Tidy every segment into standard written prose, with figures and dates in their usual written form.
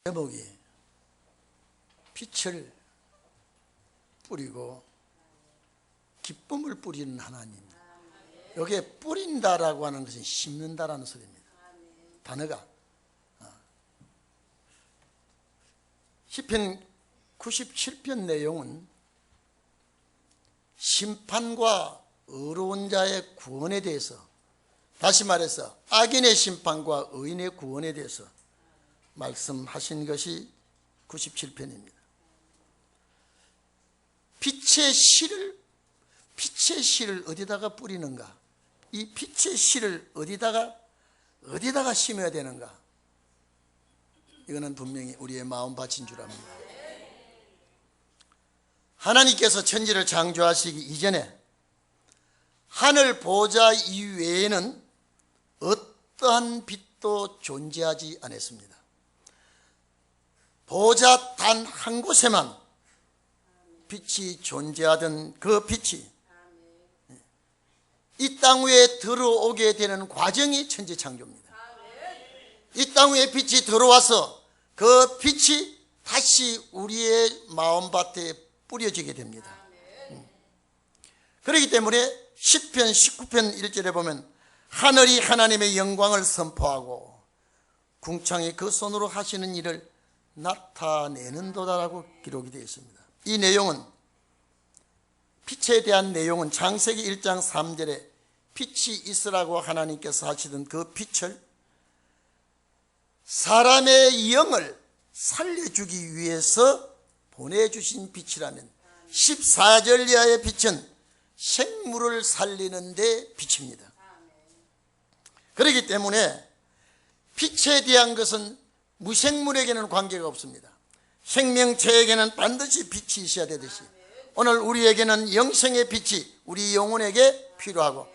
제목이 빛을 뿌리고 기쁨을 뿌리는 하나님. 여기에 뿌린다라고 하는 것은 심는다라는 소리입니다. 단어가 시편 97편 내용은 심판과 의로운 자의 구원에 대해서, 다시 말해서 악인의 심판과 의인의 구원에 대해서 말씀하신 것이 97편입니다. 빛의 씨를 어디다가 뿌리는가? 이 빛의 씨를 어디다가 심어야 되는가? 이거는 분명히 우리의 마음밭인 줄 압니다. 하나님께서 천지를 창조하시기 이전에 하늘 보좌 이외에는 어떠한 빛도 존재하지 않았습니다. 보좌 단 한 곳에만 빛이 존재하던 그 빛이 이 땅 위에 들어오게 되는 과정이 천지창조입니다. 이 땅 위에 빛이 들어와서 그 빛이 다시 우리의 마음밭에 뿌려지게 됩니다. 그렇기 때문에 시편 19편 1절에 보면 하늘이 하나님의 영광을 선포하고 궁창이 그 손으로 하시는 일을 나타내는도다라고 기록이 되어 있습니다. 이 내용은, 빛에 대한 내용은 창세기 1장 3절에 빛이 있으라고 하나님께서 하시던 그 빛을 사람의 영을 살려주기 위해서 보내주신 빛이라면 14절 이하의 빛은 생물을 살리는 데 빛입니다. 그렇기 때문에 빛에 대한 것은 무생물에게는 관계가 없습니다. 생명체에게는 반드시 빛이 있어야 되듯이 오늘 우리에게는 영생의 빛이 우리 영혼에게 필요하고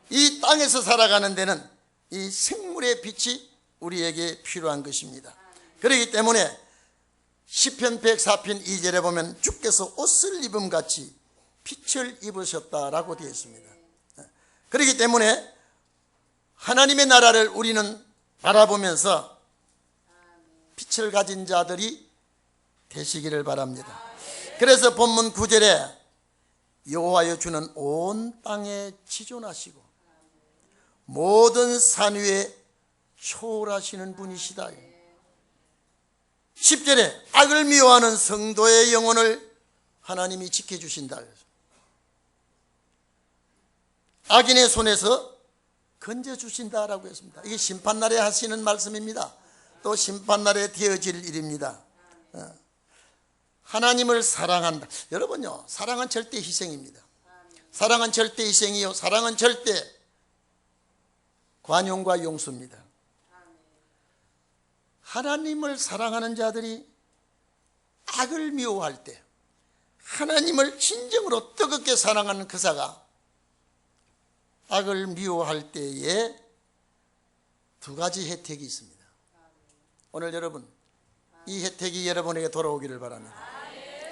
이 땅에서 살아가는 데는 이 생물의 빛이 우리에게 필요한 것입니다. 그렇기 때문에 시편 104편 2절에 보면 주께서 옷을 입음같이 빛을 입으셨다라고 되어 있습니다. 그렇기 때문에 하나님의 나라를 우리는 바라보면서 빛을 가진 자들이 되시기를 바랍니다. 그래서 본문 9절에 여호와여 주는 온 땅에 지존하시고 모든 산 위에 초월하시는 분이시다. 10절에 악을 미워하는 성도의 영혼을 하나님이 지켜주신다. 악인의 손에서 건져주신다라고 했습니다. 이게 심판날에 하시는 말씀입니다. 또 심판날에 되어질 일입니다. 하나님을 사랑한다. 여러분요, 사랑은 절대 희생입니다. 사랑은 절대 희생이요, 사랑은 절대 관용과 용서입니다. 하나님을 사랑하는 자들이 악을 미워할 때 하나님을 진정으로 뜨겁게 사랑하는 그 자가 악을 미워할 때에 두 가지 혜택이 있습니다. 오늘 여러분, 이 혜택이 여러분에게 돌아오기를 바랍니다.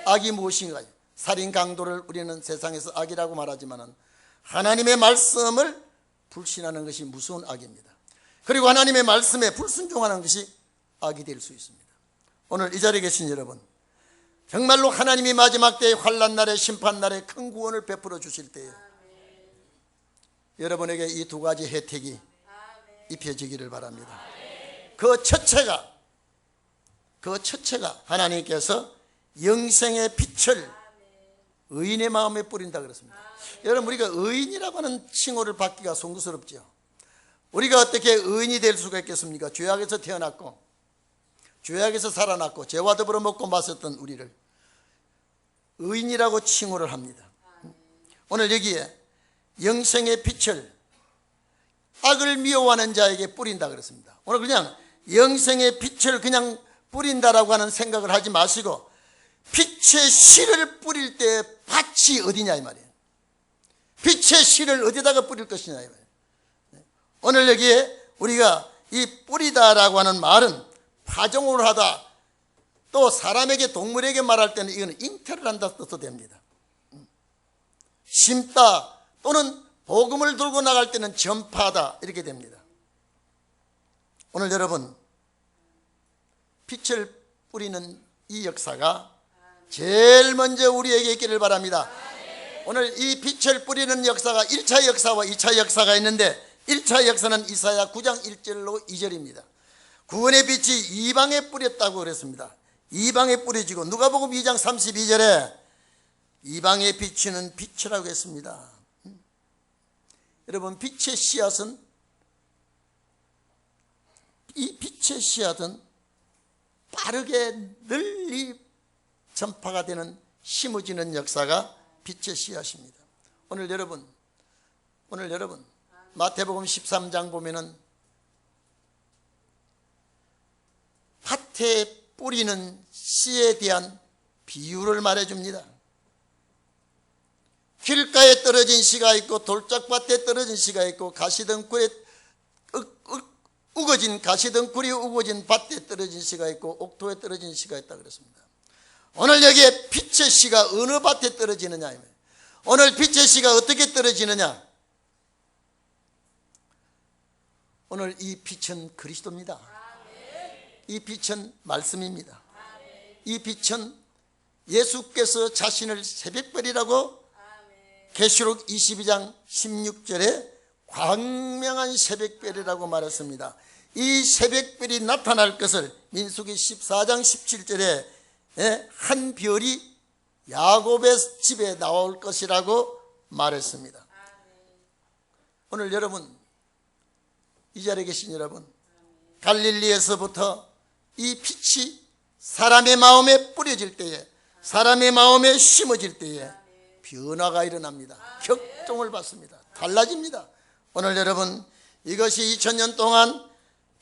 악이 무엇인가요? 살인 강도를 우리는 세상에서 악이라고 말하지만 하나님의 말씀을 불신하는 것이 무서운 악입니다. 그리고 하나님의 말씀에 불순종하는 것이 악이 될 수 있습니다. 오늘 이 자리에 계신 여러분, 정말로 하나님이 마지막 때의 환난날에 심판날에 큰 구원을 베풀어 주실 때에 여러분에게 이 두 가지 혜택이 입혀지기를 바랍니다. 그 첫째가 하나님께서 영생의 빛을 의인의 마음에 뿌린다 그랬습니다. 여러분, 우리가 의인이라고 하는 칭호를 받기가 송구스럽죠. 우리가 어떻게 의인이 될 수가 있겠습니까? 죄악에서 태어났고 죄악에서 살아났고 죄와 더불어 먹고 마셨던 우리를 의인이라고 칭호를 합니다. 오늘 여기에 영생의 빛을 악을 미워하는 자에게 뿌린다 그랬습니다. 오늘 그냥 영생의 빛을 그냥 뿌린다라고 하는 생각을 하지 마시고 빛의 씨를 뿌릴 때 밭이 어디냐 이 말이에요. 빛의 씨를 어디다가 뿌릴 것이냐 이 말이에요. 오늘 여기에 우리가 이 뿌리다라고 하는 말은 파종을 하다, 또 사람에게 동물에게 말할 때는 이거는 잉태를 한다 뜻도 됩니다. 심다 또는 복음을 들고 나갈 때는 전파하다 이렇게 됩니다. 오늘 여러분, 빛을 뿌리는 이 역사가 제일 먼저 우리에게 있기를 바랍니다. 오늘 이 빛을 뿌리는 역사가 1차 역사와 2차 역사가 있는데 1차 역사는 이사야 9장 1절로 2절입니다. 구원의 빛이 이방에 뿌렸다고 그랬습니다. 이방에 뿌려지고 누가복음 2장 32절에 이방에 비추는 빛이라고 했습니다. 여러분, 빛의 씨앗은, 이 빛의 씨앗은 빠르게 널리 전파가 되는, 심어지는 역사가 빛의 씨앗입니다. 오늘 여러분 마태복음 13장 보면은 밭에 뿌리는 씨에 대한 비유를 말해줍니다. 길가에 떨어진 씨가 있고 돌짝밭에 떨어진 씨가 있고 가시덩굴에 우거진, 가시덩굴이 우거진 밭에 떨어진 씨가 있고 옥토에 떨어진 씨가 있다 그랬습니다. 오늘 여기에 빛의 씨가 어느 밭에 떨어지느냐, 오늘 빛의 씨가 어떻게 떨어지느냐. 오늘 이 빛은 그리스도입니다. 이 빛은 말씀입니다. 이 빛은 예수께서 자신을 새벽별이라고 계시록 22장 16절에 광명한 새벽별이라고 말했습니다. 이 새벽별이 나타날 것을 민수기 14장 17절에 한 별이 야곱의 집에 나올 것이라고 말했습니다. 오늘 여러분, 이 자리에 계신 여러분, 갈릴리에서부터 이 빛이 사람의 마음에 뿌려질 때에, 사람의 마음에 심어질 때에 변화가 일어납니다. 격동을 받습니다. 달라집니다. 오늘 여러분, 이것이 2000년 동안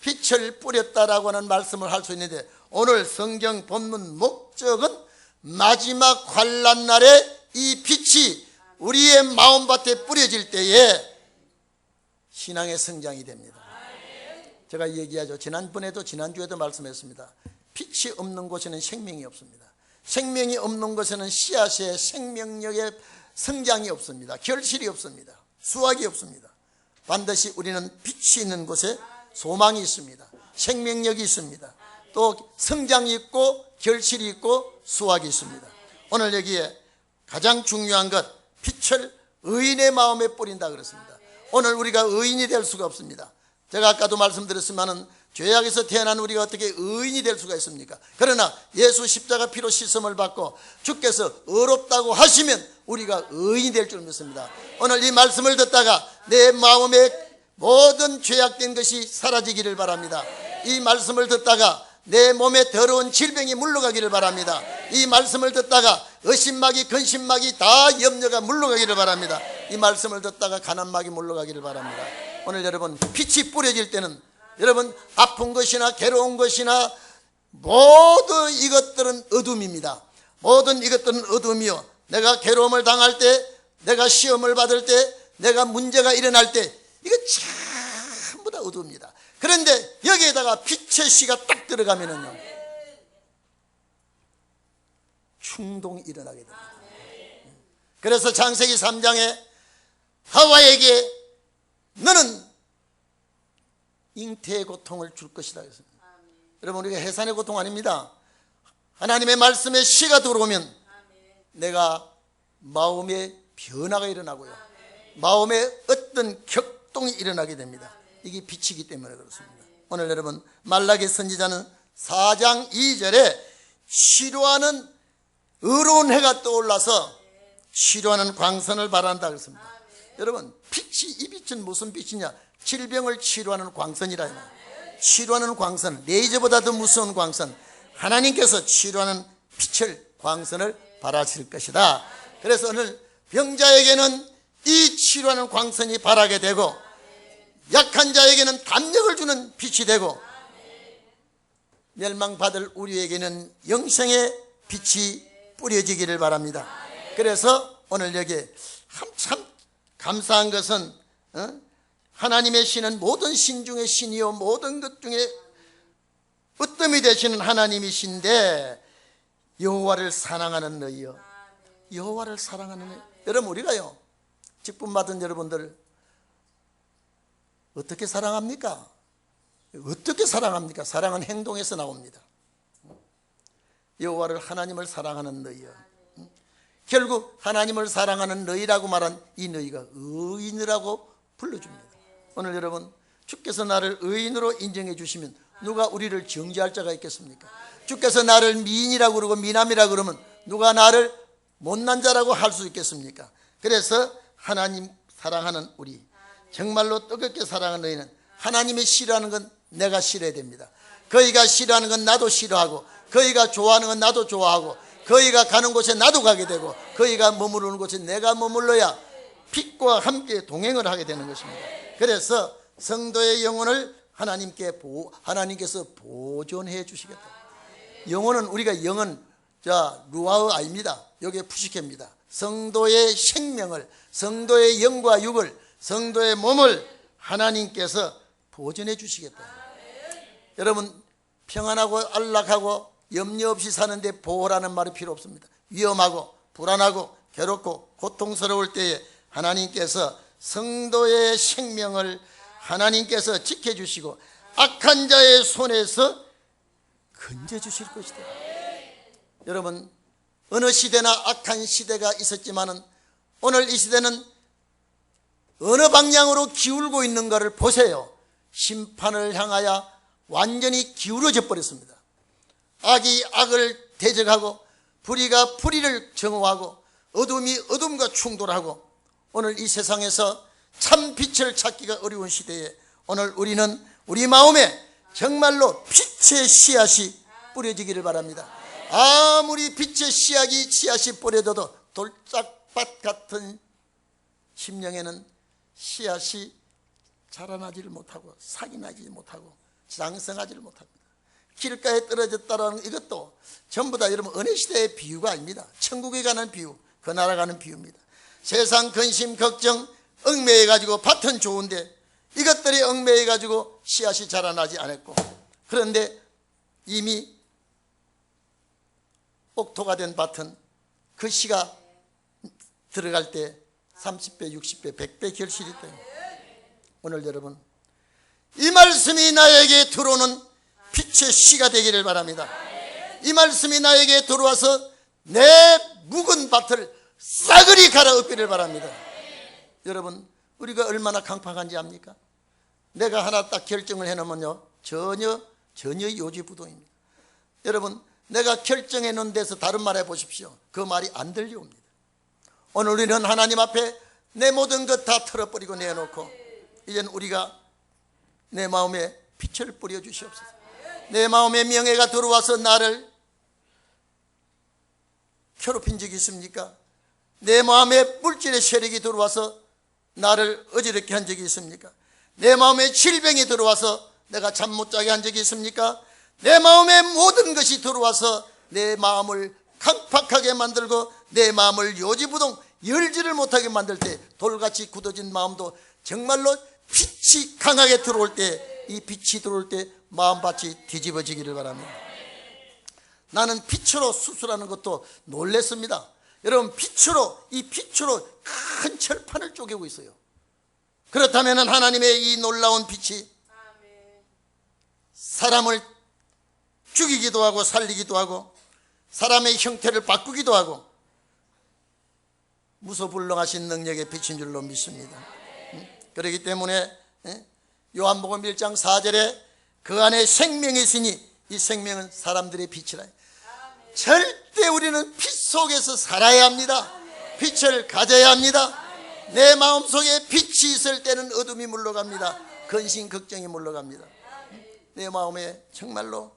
빛을 뿌렸다라고 하는 말씀을 할 수 있는데, 오늘 성경 본문 목적은 마지막 환난 날에 이 빛이 우리의 마음밭에 뿌려질 때에 신앙의 성장이 됩니다. 제가 얘기하죠. 지난주에도 말씀했습니다. 빛이 없는 곳에는 생명이 없습니다. 생명이 없는 곳에는 씨앗의 생명력의 성장이 없습니다. 결실이 없습니다. 수확이 없습니다. 반드시 우리는 빛이 있는 곳에 소망이 있습니다. 생명력이 있습니다. 또 성장이 있고 결실이 있고 수확이 있습니다. 오늘 여기에 가장 중요한 것, 빛을 의인의 마음에 뿌린다 그랬습니다. 오늘 우리가 의인이 될 수가 없습니다. 제가 아까도 말씀드렸지만은 죄악에서 태어난 우리가 어떻게 의인이 될 수가 있습니까? 그러나 예수 십자가 피로 씻음을 받고 주께서 의롭다고 하시면 우리가 의인이 될 줄 믿습니다. 오늘 이 말씀을 듣다가 내 마음에 모든 죄악된 것이 사라지기를 바랍니다. 이 말씀을 듣다가 내 몸에 더러운 질병이 물러가기를 바랍니다. 이 말씀을 듣다가 의심막이, 근심막이 다 염려가 물러가기를 바랍니다. 이 말씀을 듣다가 가난막이 물러가기를 바랍니다. 오늘 여러분, 빛이 뿌려질 때는 여러분, 아픈 것이나 괴로운 것이나 모든 이것들은 어둠입니다. 모든 이것들은 어둠이요, 내가 괴로움을 당할 때, 내가 시험을 받을 때, 내가 문제가 일어날 때, 이거 전부 다 어둠입니다. 그런데 여기에다가 빛의 씨가 딱 들어가면은요, 충동이 일어나게 됩니다. 그래서 창세기 3장에 하와에게 너는 잉태의 고통을 줄 것이다 했습니다. 여러분, 우리가 해산의 고통 아닙니다. 하나님의 말씀에 씨가 들어오면 내가 마음의 변화가 일어나고요, 마음에 어떤 격동이 일어나게 됩니다. 이게 빛이기 때문에 그렇습니다. 오늘 여러분, 말라기 선지자는 4장 2절에 치료하는 의로운 해가 떠올라서 치료하는 광선을 발한다 그랬습니다. 여러분, 빛이, 이 빛은 무슨 빛이냐? 질병을 치료하는 광선이라. 치료하는 광선, 레이저보다 더 무서운 광선, 하나님께서 치료하는 빛을, 광선을 발하실 것이다. 그래서 오늘 병자에게는 이 치료하는 광선이 발하게 되고, 약한 자에게는 담력을 주는 빛이 되고, 멸망받을 우리에게는 영생의 빛이 뿌려지기를 바랍니다. 그래서 오늘 여기에 참 감사한 것은 하나님의 신은 모든 신 중에 신이요 모든 것 중에 으뜸이 되시는 하나님이신데, 여호와를 사랑하는 너희여, 여호와를 사랑하는 너희. 여러분, 우리가요, 직분 받은 여러분들 어떻게 사랑합니까? 어떻게 사랑합니까? 사랑은 행동에서 나옵니다. 여호와를 하나님을 사랑하는 너희여. 결국 하나님을 사랑하는 너희라고 말한 이 너희가 의인이라고 불러줍니다. 오늘 여러분, 주께서 나를 의인으로 인정해 주시면 누가 우리를 정죄할 자가 있겠습니까? 주께서 나를 미인이라고 그러고 미남이라고 그러면 누가 나를 못난 자라고 할 수 있겠습니까? 그래서 하나님 사랑하는 우리, 정말로 뜨겁게 사랑하는 너희는 하나님이 싫어하는 건 내가 싫어야 됩니다. 그이가 싫어하는 건 나도 싫어하고, 그이가 좋아하는 건 나도 좋아하고, 그이가 가는 곳에 나도 가게 되고, 그이가 머무르는 곳에 내가 머물러야 빛과 함께 동행을 하게 되는 것입니다. 그래서 성도의 영혼을 하나님께서 보존해 주시겠다. 영혼은 우리가 영은 루아흐 아닙니다. 여기에 푸시케입니다. 성도의 생명을, 성도의 영과 육을, 성도의 몸을 하나님께서 보존해 주시겠다. 여러분, 평안하고 안락하고 염려 없이 사는데 보호라는 말이 필요 없습니다. 위험하고 불안하고 괴롭고 고통스러울 때에 하나님께서 성도의 생명을 하나님께서 지켜주시고 악한 자의 손에서 건져주실 것이다. 여러분, 어느 시대나 악한 시대가 있었지만은 오늘 이 시대는 어느 방향으로 기울고 있는가를 보세요. 심판을 향하여 완전히 기울어져 버렸습니다. 악이 악을 대적하고 불의가 불의를 정오하고 어둠이 어둠과 충돌하고, 오늘 이 세상에서 참 빛을 찾기가 어려운 시대에 오늘 우리는 우리 마음에 정말로 빛의 씨앗이 뿌려지기를 바랍니다. 아무리 빛의 씨앗이 뿌려져도 돌짝밭 같은 심령에는 씨앗이 자라나지를 못하고 싹이 나지 못하고 장성하지를 못합니다. 길가에 떨어졌다라는 이것도 전부 다 여러분 어느 시대의 비유가 아닙니다. 천국에 가는 비유, 그 나라 가는 비유입니다. 세상 근심 걱정 얽매여 가지고 밭은 좋은데 이것들이 얽매여 가지고 씨앗이 자라나지 않았고, 그런데 이미 옥토가 된 밭은 그 씨가 들어갈 때 30배, 60배, 100배 결실이 돼요. 오늘 여러분, 이 말씀이 나에게 들어오는 빛의 씨가 되기를 바랍니다. 이 말씀이 나에게 들어와서 내 묵은 밭을 싸그리 갈아엎기를 바랍니다. 여러분, 우리가 얼마나 강팍한지 압니까? 내가 하나 딱 결정을 해놓으면요 전혀 요지부동입니다. 여러분, 내가 결정해 놓은 데서 다른 말 해보십시오. 그 말이 안 들려옵니다. 오늘 우리는 하나님 앞에 내 모든 것 다 털어버리고 내놓고, 이제는 우리가 내 마음에 빛을 뿌려 주시옵소서. 내 마음에 명예가 들어와서 나를 괴롭힌 적이 있습니까? 내 마음에 물질의 세력이 들어와서 나를 어지럽게 한 적이 있습니까? 내 마음에 질병이 들어와서 내가 잠 못 자게 한 적이 있습니까? 내 마음에 모든 것이 들어와서 내 마음을 강팍하게 만들고 내 마음을 요지부동 열지를 못하게 만들 때, 돌같이 굳어진 마음도 정말로 빛이 강하게 들어올 때, 이 빛이 들어올 때 마음밭이 뒤집어지기를 바랍니다. 나는 빛으로 수술하는 것도 놀랬습니다. 여러분, 이 빛으로 큰 철판을 쪼개고 있어요. 그렇다면 하나님의 이 놀라운 빛이 사람을 죽이기도 하고 살리기도 하고 사람의 형태를 바꾸기도 하고 무소불능하신 능력의 빛인 줄로 믿습니다. 그렇기 때문에 요한복음 1장 4절에 그 안에 생명이 있으니 이 생명은 사람들의 빛이라. 절대 우리는 빛 속에서 살아야 합니다. 빛을 가져야 합니다. 내 마음속에 빛이 있을 때는 어둠이 물러갑니다. 근심 걱정이 물러갑니다. 내 마음에 정말로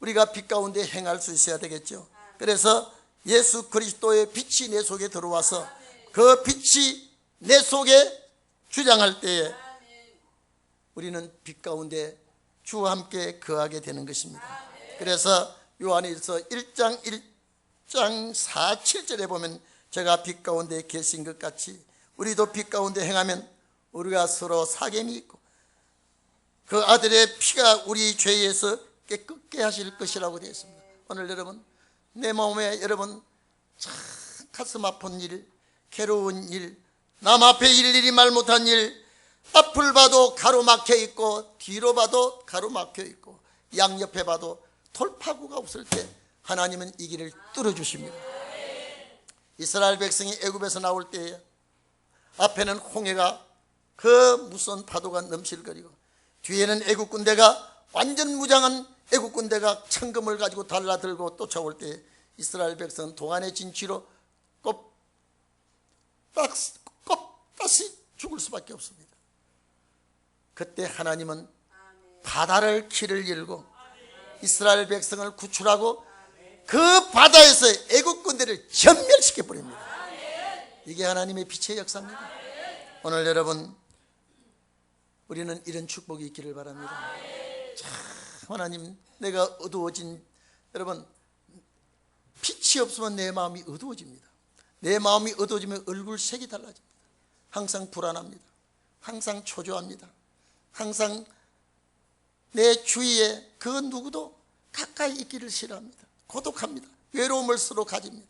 우리가 빛 가운데 행할 수 있어야 되겠죠. 그래서 예수 그리스도의 빛이 내 속에 들어와서 그 빛이 내 속에 주장할 때에 우리는 빛 가운데 주와 함께 거하게 되는 것입니다. 그래서 요한일서 1장 4, 7절에 보면 제가 빛 가운데 계신 것 같이 우리도 빛 가운데 행하면 우리가 서로 사귐이 있고 그 아들의 피가 우리 죄에서 깨끗게 하실 것이라고 되어 있습니다. 오늘 여러분, 내 마음에 여러분 참 가슴 아픈 일, 괴로운 일, 남 앞에 일일이 말 못한 일, 앞을 봐도 가로막혀 있고 뒤로 봐도 가로막혀 있고 양옆에 봐도 돌파구가 없을 때 하나님은 이 길을 뚫어주십니다. 이스라엘 백성이 애굽에서 나올 때에 앞에는 홍해가 그 무서운 파도가 넘실거리고 뒤에는 애굽 군대가 완전 무장한 애굽 군대가 천금을 가지고 달라들고 쫓아올 때 이스라엘 백성은 도안의 진취로 꼽다시 죽을 수밖에 없습니다. 그때 하나님은 바다를 길을 열고 이스라엘 백성을 구출하고 그 바다에서 애국 군대를 전멸시켜 버립니다. 이게 하나님의 빛의 역사입니다. 오늘 여러분, 우리는 이런 축복이 있기를 바랍니다. 참, 하나님, 내가 어두워진, 여러분, 빛이 없으면 내 마음이 어두워집니다. 내 마음이 어두워지면 얼굴색이 달라집니다. 항상 불안합니다. 항상 초조합니다. 항상 내 주위에 그 누구도 가까이 있기를 싫어합니다. 고독합니다. 외로움을 서로 가집니다.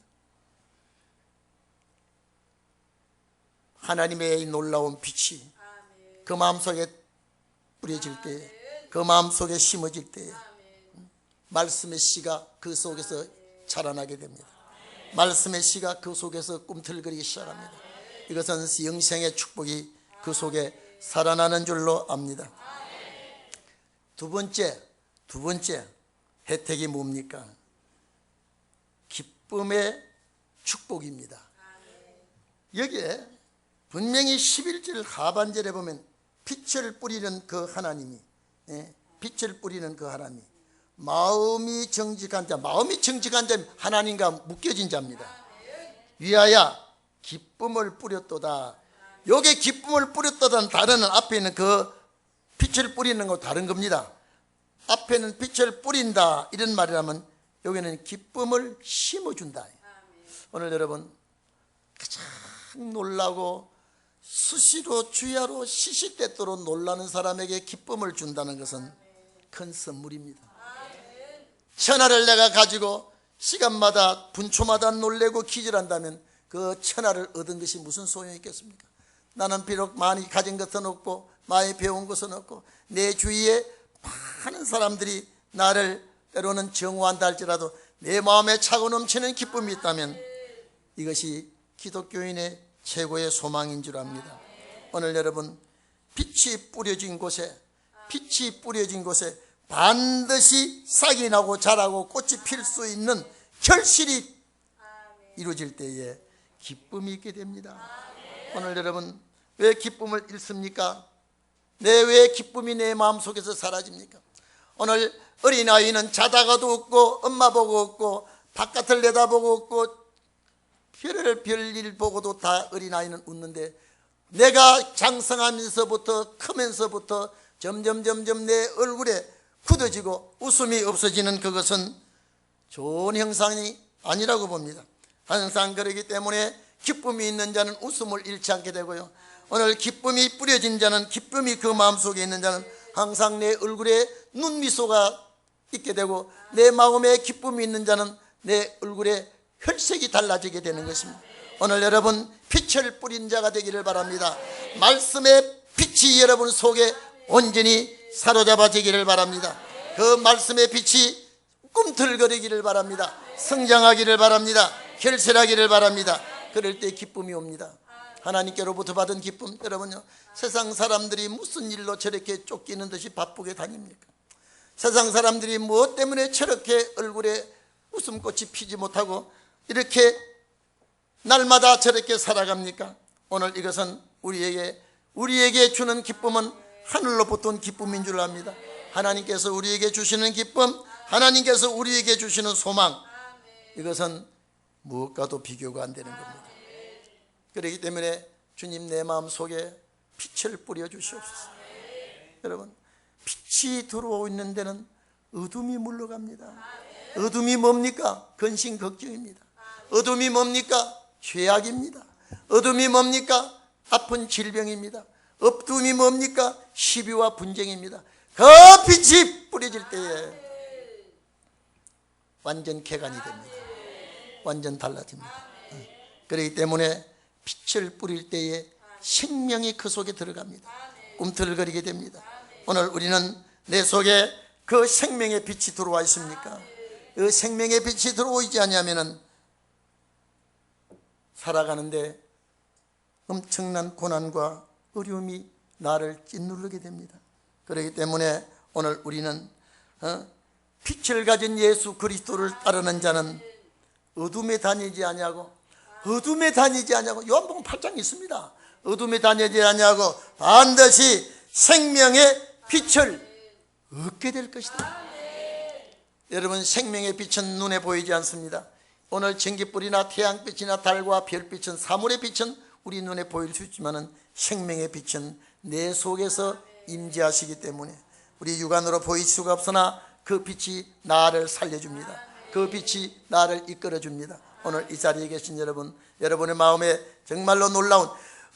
하나님의 놀라운 빛이 그 마음속에 뿌려질 때에, 그 마음속에 심어질 때에 말씀의 씨가 그 속에서 자라나게 됩니다. 말씀의 씨가 그 속에서 꿈틀거리기 시작합니다. 이것은 영생의 축복이 그 속에 살아나는 줄로 압니다. 두 번째 혜택이 뭡니까? 기쁨의 축복입니다. 여기에 분명히 11절 하반절에 보면 빛을 뿌리는 그 하나님이, 빛을 뿌리는 그 하나님이 마음이 정직한 자, 마음이 정직한 자 하나님과 묶여진 자입니다. 위하여 기쁨을 뿌렸도다. 여기에 기쁨을 뿌렸도다는 단어는 앞에 있는 그 빛을 뿌리는 거 다른 겁니다. 앞에는 빛을 뿌린다 이런 말이라면 여기는 기쁨을 심어준다. 오늘 여러분, 가장 놀라고 수시로 주야로 시시때때로 놀라는 사람에게 기쁨을 준다는 것은 큰 선물입니다. 천하를 내가 가지고 시간마다 분초마다 놀래고 기절한다면 그 천하를 얻은 것이 무슨 소용이 있겠습니까? 나는 비록 많이 가진 것은 없고 많이 배운 것은 없고 내 주위에 많은 사람들이 나를 때로는 정오한다 할지라도 내 마음에 차고 넘치는 기쁨이 있다면 이것이 기독교인의 최고의 소망인 줄 압니다. 오늘 여러분, 빛이 뿌려진 곳에 반드시 싹이 나고 자라고 꽃이 필 수 있는 결실이 이루어질 때에 기쁨이 있게 됩니다. 오늘 여러분, 왜 기쁨을 잃습니까? 왜 기쁨이 내 마음속에서 사라집니까? 오늘 어린아이는 자다가도 웃고 엄마 보고 웃고 바깥을 내다보고 웃고 별일 보고도 다 어린아이는 웃는데 내가 장성하면서부터 크면서부터 점점 내 얼굴에 굳어지고 웃음이 없어지는 그것은 좋은 형상이 아니라고 봅니다. 항상 그러기 때문에 기쁨이 있는 자는 웃음을 잃지 않게 되고요, 오늘 기쁨이 뿌려진 자는, 기쁨이 그 마음속에 있는 자는 항상 내 얼굴에 눈미소가 있게 되고 내 마음에 기쁨이 있는 자는 내 얼굴에 혈색이 달라지게 되는 것입니다. 오늘 여러분, 빛을 뿌린 자가 되기를 바랍니다. 말씀의 빛이 여러분 속에 온전히 사로잡아지기를 바랍니다. 그 말씀의 빛이 꿈틀거리기를 바랍니다. 성장하기를 바랍니다. 결실하기를 바랍니다. 그럴 때 기쁨이 옵니다. 하나님께로부터 받은 기쁨, 여러분요, 세상 사람들이 무슨 일로 저렇게 쫓기는 듯이 바쁘게 다닙니까? 세상 사람들이 무엇 때문에 저렇게 얼굴에 웃음꽃이 피지 못하고 이렇게 날마다 저렇게 살아갑니까? 오늘 이것은 우리에게 주는 기쁨은 하늘로부터 온 기쁨인 줄 압니다. 하나님께서 우리에게 주시는 기쁨, 하나님께서 우리에게 주시는 소망, 이것은 무엇과도 비교가 안 되는 겁니다. 그렇기 때문에 주님, 내 마음속에 빛을 뿌려 주시옵소서. 여러분, 빛이 들어오고 있는 데는 어둠이 물러갑니다. 어둠이 뭡니까? 근심 걱정입니다. 어둠이 뭡니까? 죄악입니다. 어둠이 뭡니까? 아픈 질병입니다. 어둠이 뭡니까? 시비와 분쟁입니다. 그 빛이 뿌려질 때에 완전 개간이 됩니다. 완전 달라집니다. 그렇기 때문에 빛을 뿌릴 때에 생명이 그 속에 들어갑니다. 꿈틀거리게 됩니다. 오늘 우리는 내 속에 그 생명의 빛이 들어와 있습니까? 그 생명의 빛이 들어오지 않으면은 살아가는데 엄청난 고난과 어려움이 나를 짓누르게 됩니다. 그렇기 때문에 오늘 우리는 빛을 가진 예수 그리스도를 따르는 자는 어둠에 다니지 아니하고 요한복음 8장에 있습니다. 어둠에 다니지 아니하고 반드시 생명의 빛을 얻게 될 것이다. 여러분, 생명의 빛은 눈에 보이지 않습니다. 오늘 전기불이나 태양빛이나 달과 별빛은, 사물의 빛은 우리 눈에 보일 수 있지만 생명의 빛은 내 속에서 임재하시기 때문에 우리 육안으로 보일 수가 없으나 그 빛이 나를 살려줍니다. 그 빛이 나를 이끌어줍니다. 오늘 이 자리에 계신 여러분, 여러분의 마음에 정말로 놀라운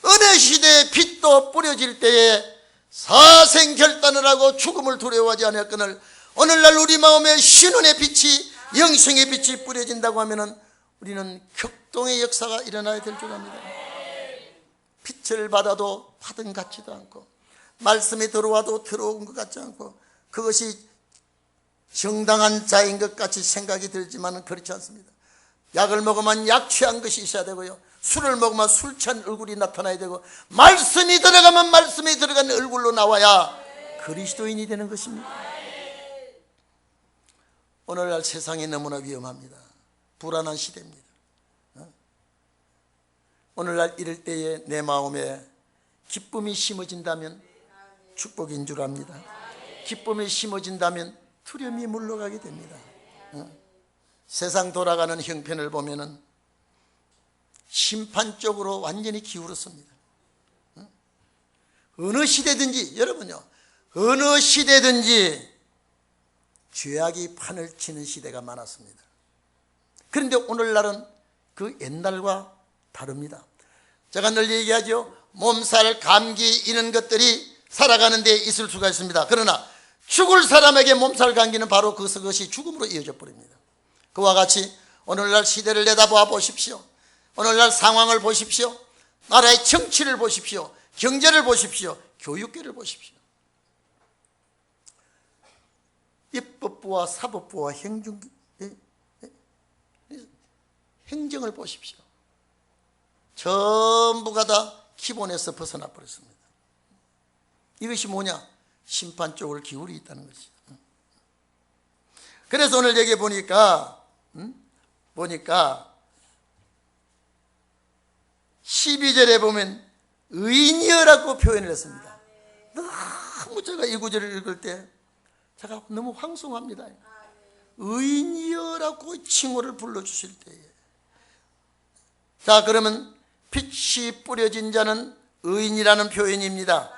어느 시대의 빛도 뿌려질 때에 사생결단을 하고 죽음을 두려워하지 않았거늘 오늘날 우리 마음에 신원의 빛이, 영생의 빛이 뿌려진다고 하면 우리는 격동의 역사가 일어나야 될 줄 압니다. 빛을 받아도 받은 것 같지도 않고, 말씀이 들어와도 들어온 것 같지 않고, 그것이 정당한 자인 것 같이 생각이 들지만 그렇지 않습니다. 약을 먹으면 약 취한 것이 있어야 되고요, 술을 먹으면 술 취한 얼굴이 나타나야 되고, 말씀이 들어가면 말씀이 들어간 얼굴로 나와야 그리스도인이 되는 것입니다. 오늘날 세상이 너무나 위험합니다. 불안한 시대입니다. 오늘날 이럴 때에 내 마음에 기쁨이 심어진다면 축복인 줄 압니다. 기쁨이 심어진다면 두려움이 물러가게 됩니다. 세상 돌아가는 형편을 보면은 심판 쪽으로 완전히 기울었습니다. 어느 시대든지, 여러분요, 어느 시대든지 죄악이 판을 치는 시대가 많았습니다. 그런데 오늘날은 그 옛날과 다릅니다. 제가 늘 얘기하죠. 몸살, 감기 이런 것들이 살아가는 데 있을 수가 있습니다. 그러나 죽을 사람에게 몸살, 감기는 바로 그것이 죽음으로 이어져 버립니다. 그와 같이 오늘날 시대를 내다봐 보십시오. 오늘날 상황을 보십시오. 나라의 정치를 보십시오. 경제를 보십시오. 교육계를 보십시오. 입법부와 사법부와 행정을 보십시오. 전부가 다 기본에서 벗어나 버렸습니다. 이것이 뭐냐? 심판 쪽을 기울이 있다는 것이죠. 그래서 오늘 여기 보니까 12절에 보면 의인이여라고 표현을 했습니다. 너무 제가 이 구절을 읽을 때 제가 너무 황송합니다. 의인이여라고 칭호를 불러주실 때에, 자, 그러면 빛이 뿌려진 자는 의인이라는 표현입니다.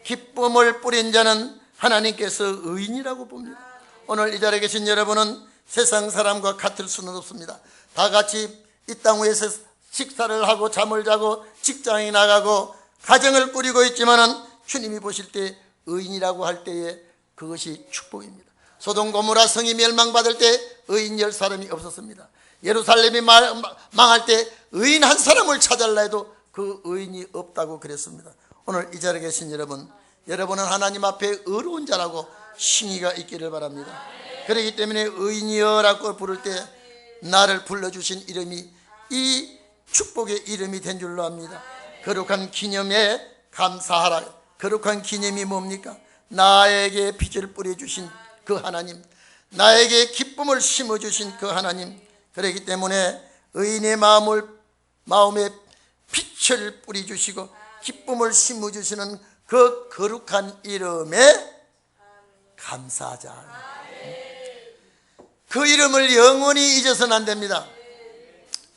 기쁨을 뿌린 자는 하나님께서 의인이라고 봅니다. 오늘 이 자리에 계신 여러분은 세상 사람과 같을 수는 없습니다. 다 같이 이 땅 위에서 식사를 하고 잠을 자고 직장에 나가고 가정을 꾸리고 있지만은 주님이 보실 때 의인이라고 할 때에 그것이 축복입니다. 소돔 고모라 성이 멸망받을 때 의인 10사람이 없었습니다. 예루살렘이 망할 때 의인 한 사람을 찾아라 해도 그 의인이 없다고 그랬습니다. 오늘 이 자리에 계신 여러분, 여러분은 하나님 앞에 의로운 자라고 칭의가 있기를 바랍니다. 그렇기 때문에 의인이여라고 부를 때 나를 불러주신 이름이 이 축복의 이름이 된 줄로 압니다. 거룩한 기념에 감사하라. 거룩한 기념이 뭡니까? 나에게 빛을 뿌려주신 그 하나님, 나에게 기쁨을 심어주신 그 하나님. 그렇기 때문에 의인의 마음에 빛을 뿌려주시고 기쁨을 심어주시는 그 거룩한 이름에 감사하자. 그 이름을 영원히 잊어서는 안 됩니다.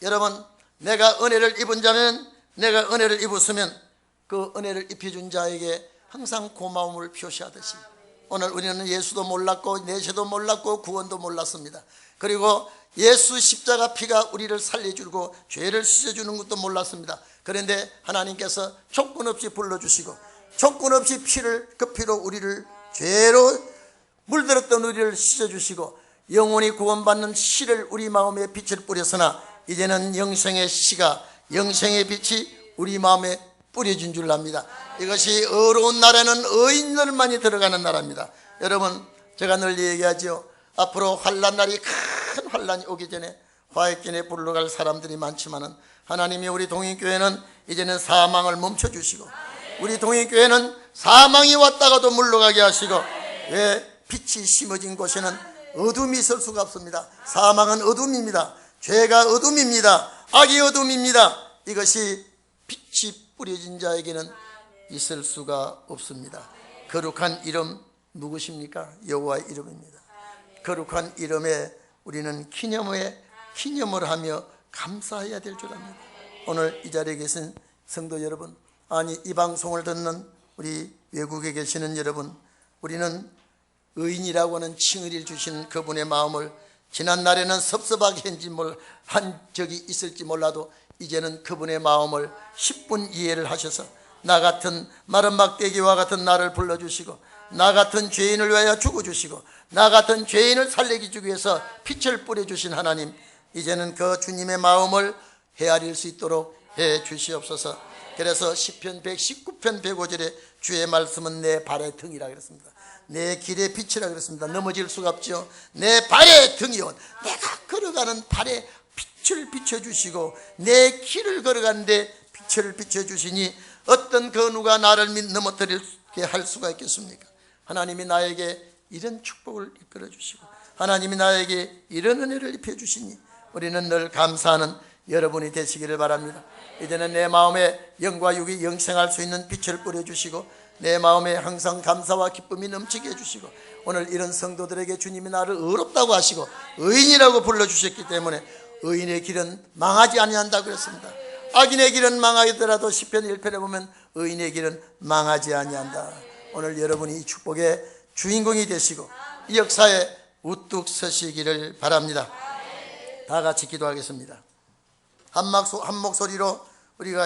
여러분, 내가 은혜를 입은 자면, 내가 은혜를 입었으면 그 은혜를 입혀준 자에게 항상 고마움을 표시하듯이 오늘 우리는 예수도 몰랐고 내세도 몰랐고 구원도 몰랐습니다. 그리고 예수 십자가 피가 우리를 살려주고 죄를 씻어주는 것도 몰랐습니다. 그런데 하나님께서 조건 없이 불러주시고 조건 없이 그 피로 우리를 죄로 물들었던 우리를 씻어주시고 영원히 구원받는 씨를 우리 마음에 빛을 뿌렸으나 이제는 영생의 씨가, 영생의 빛이 우리 마음에 뿌려진 줄 압니다. 이것이 의로운 나라는 의인들만이 들어가는 나라입니다. 여러분, 제가 늘 얘기하죠. 앞으로 환난 날이 큰 환난이 오기 전에 화해길에 불러갈 사람들이 많지만은 하나님이 우리 동인교회는 이제는 사망을 멈춰주시고 우리 동인교회는 사망이 왔다가도 물러가게 하시고 왜 빛이 심어진 곳에는 어둠이 있을 수가 없습니다. 사망은 어둠입니다. 죄가 어둠입니다. 악이 어둠입니다. 이것이 빛이 뿌려진 자에게는 있을 수가 없습니다. 거룩한 이름 누구십니까? 여호와의 이름입니다. 거룩한 이름에 우리는 기념을 하며 감사해야 될 줄 압니다. 오늘 이 자리에 계신 성도 여러분, 아니 이 방송을 듣는 우리 외국에 계시는 여러분, 우리는 의인이라고 하는 칭의를 주신 그분의 마음을 지난날에는 섭섭하게 한 적이 있을지 몰라도 이제는 그분의 마음을 10분 이해를 하셔서 나 같은 마른 막대기와 같은 나를 불러주시고 나 같은 죄인을 위하여 죽어주시고 나 같은 죄인을 살리기 주기 위해서 빛을 뿌려주신 하나님, 이제는 그 주님의 마음을 헤아릴 수 있도록 해 주시옵소서. 그래서 시편 119편 105절에 주의 말씀은 내 발의 등이라 그랬습니다. 내 길의 빛이라 그랬습니다. 넘어질 수가 없죠. 내 발의 등이온, 내가 걸어가는 발에 빛을 비춰주시고 내 길을 걸어가는데 빛을 비춰주시니 어떤 그 누가 나를 넘어뜨리게 할 수가 있겠습니까? 하나님이 나에게 이런 축복을 이끌어 주시고 하나님이 나에게 이런 은혜를 입혀 주시니 우리는 늘 감사하는 여러분이 되시기를 바랍니다. 이제는 내 마음에 영과 육이 영생할 수 있는 빛을 뿌려주시고 내 마음에 항상 감사와 기쁨이 넘치게 해주시고 오늘 이런 성도들에게 주님이 나를 의롭다고 하시고 의인이라고 불러주셨기 때문에 의인의 길은 망하지 아니한다고 그랬습니다. 악인의 길은 망하더라도 시편 1편에 보면 의인의 길은 망하지 아니한다. 오늘 여러분이 이 축복의 주인공이 되시고 이 역사에 우뚝 서시기를 바랍니다. 다 같이 기도하겠습니다. 한 목소리로 우리가